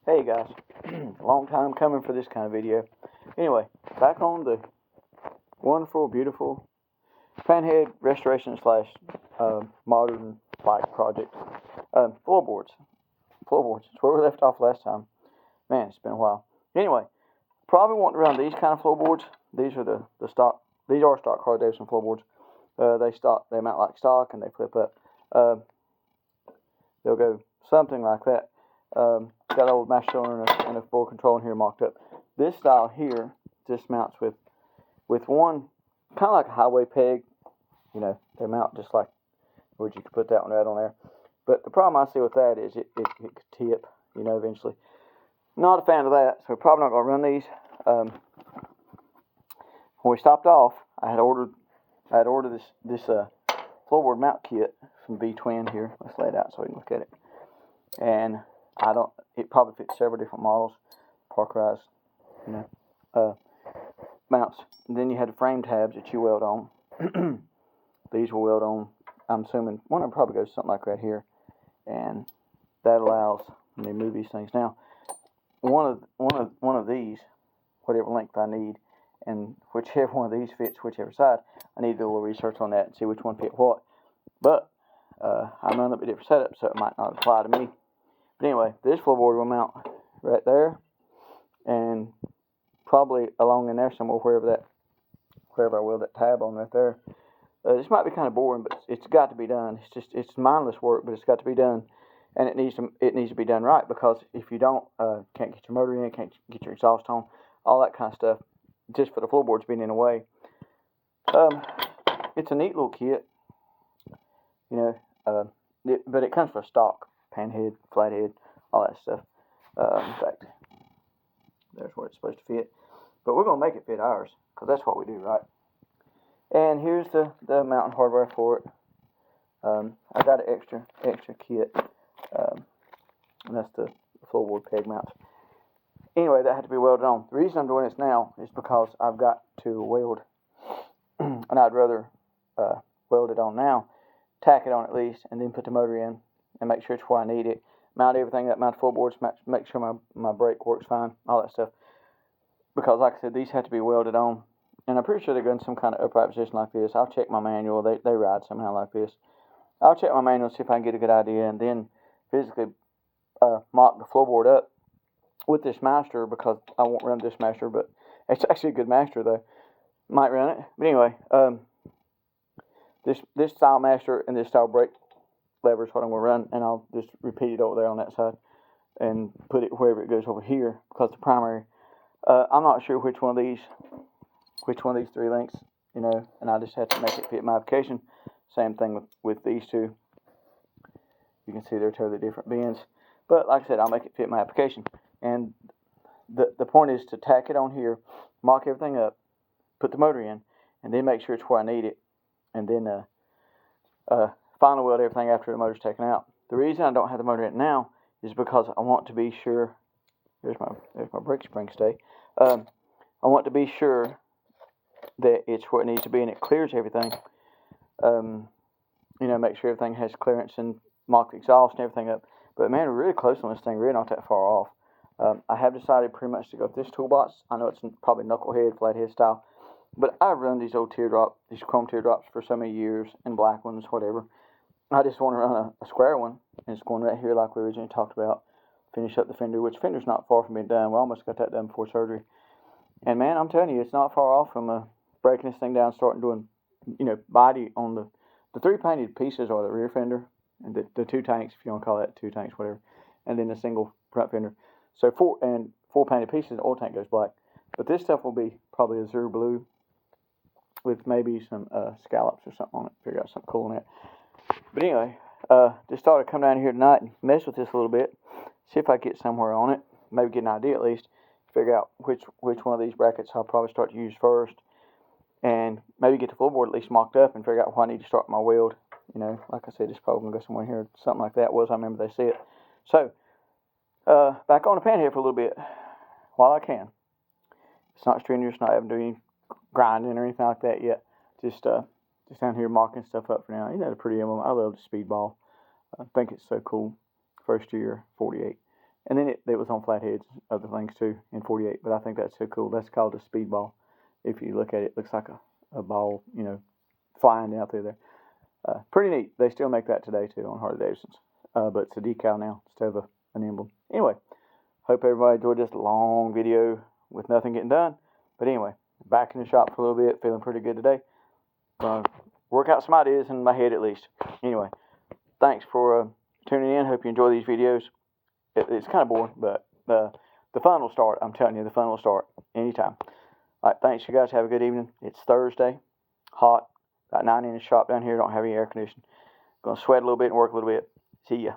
Hey guys, long time coming for this kind of video. Anyway, back on the wonderful, beautiful panhead restoration slash modern bike project. Floorboards. It's where we left off last time. Man, it's been a while. Anyway, probably want to run these kind of floorboards. These are the stock. These are stock Harley-Davidson floorboards. They mount like stock and they flip up. They'll go something like that. Got an old master cylinder and a forward control in here mocked up. This style here just mounts with one kind of like a highway peg. You know, they mount just like where you could put that one right on there. But the problem I see with that is it could tip, you know, eventually. Not a fan of that, so we're probably not going to run these. When we stopped off, I had ordered this floorboard mount kit from B-Twin here. Let's lay it out so we can look at it. And it probably fits several different models, parkerized, you know, mounts. And then you had the frame tabs that you weld on. These will weld on, I'm assuming, one of them probably goes something like right here. And that allows me to move these things. Now, one of these, whatever length I need, and whichever one of these fits whichever side, I need to do a little research on that and see which one fit what. But I'm running up a different setup, so it might not apply to me. But anyway, this floorboard will mount right there, and probably along in there somewhere, wherever I weld that tab on right there. This might be kind of boring, but it's got to be done. It's mindless work, but it's got to be done, and it needs to be done right, because if you don't, can't get your motor in, can't get your exhaust on, all that kind of stuff, just for the floorboards being in the way. It's a neat little kit, you know, but it comes from stock. Panhead, flathead, all that stuff. In fact, there's where it's supposed to fit. But we're going to make it fit ours, because that's what we do, right? And here's the mounting hardware for it. I got an extra kit. And that's the floorboard peg mounts. Anyway, that had to be welded on. The reason I'm doing this now is because I've got to weld, and I'd rather weld it on now, tack it on at least, and then put the motor in, and make sure it's where I need it. Mount everything up, mount the floorboards, make sure my brake works fine, all that stuff. Because like I said, these have to be welded on. And I'm pretty sure they're going in some kind of upright position like this. I'll check my manual. They ride somehow like this. I'll check my manual, see if I can get a good idea, and then physically mock the floorboard up with this master, because I won't run this master, but it's actually a good master though. Might run it. But anyway, this style master and this style brake lever is what I'm going to run, and I'll just repeat it over there on that side and put it wherever it goes over here, because the primary, I'm not sure which one of these 3 links, you know, and I just have to make it fit my application. Same thing with these two. You can see they're totally different bends, but like I said, I'll make it fit my application. And the point is to tack it on here, mock everything up, put the motor in, and then make sure it's where I need it, and then final weld everything after the motor's taken out. The reason I don't have the motor in it now is because I want to be sure. There's my brake spring stay. I want to be sure that it's where it needs to be and it clears everything. You know, make sure everything has clearance and mock the exhaust and everything up. But man, we're really close on this thing. Really not that far off. I have decided pretty much to go with this toolbox. I know it's probably knucklehead, flathead style, but I've run these old these chrome teardrops for so many years, and black ones, whatever. I just want to run a square one, and it's going right here like we originally talked about. Finish up the fender, which fender's not far from being done. We almost got that done before surgery. And man, I'm telling you, it's not far off from breaking this thing down, starting doing, you know, body on the 3 painted pieces are the rear fender, and the 2 tanks, if you want to call that 2 tanks, whatever, and then the single front fender. So 4 painted pieces, the oil tank goes black. But this stuff will be probably azure blue with maybe some scallops or something on it. Figure out something cool on it. But anyway, just thought I'd come down here tonight and mess with this a little bit, see if I get somewhere on it, maybe get an idea at least, figure out which one of these brackets I'll probably start to use first, and maybe get the floorboard at least mocked up and figure out where I need to start my weld. You know, like I said, it's probably going to go somewhere here, something like that was, I remember they said. So, back on the panhead for a little bit, while I can. It's not strenuous, not having to do any grinding or anything like that yet. Just down here mocking stuff up for now. Isn't that a pretty emblem? I love the speedball. I think it's so cool. First year, 48. And then it was on flatheads, other things too, in 48. But I think that's so cool. That's called a speedball. If you look at it, it looks like a ball, flying out through there. Pretty neat. They still make that today too on Harley Davidsons. But it's a decal now instead of an emblem. Anyway, hope everybody enjoyed this long video with nothing getting done. But anyway, back in the shop for a little bit, feeling pretty good today. Gonna work out some ideas in my head at least. Anyway, thanks for tuning in. Hope you enjoy these videos. It's kind of boring, but the fun will start. I'm telling you, the fun will start anytime. All right, thanks, you guys. Have a good evening. It's Thursday, hot, about 90 in the shop down here. Don't have any air conditioning. Gonna sweat a little bit and work a little bit. See ya.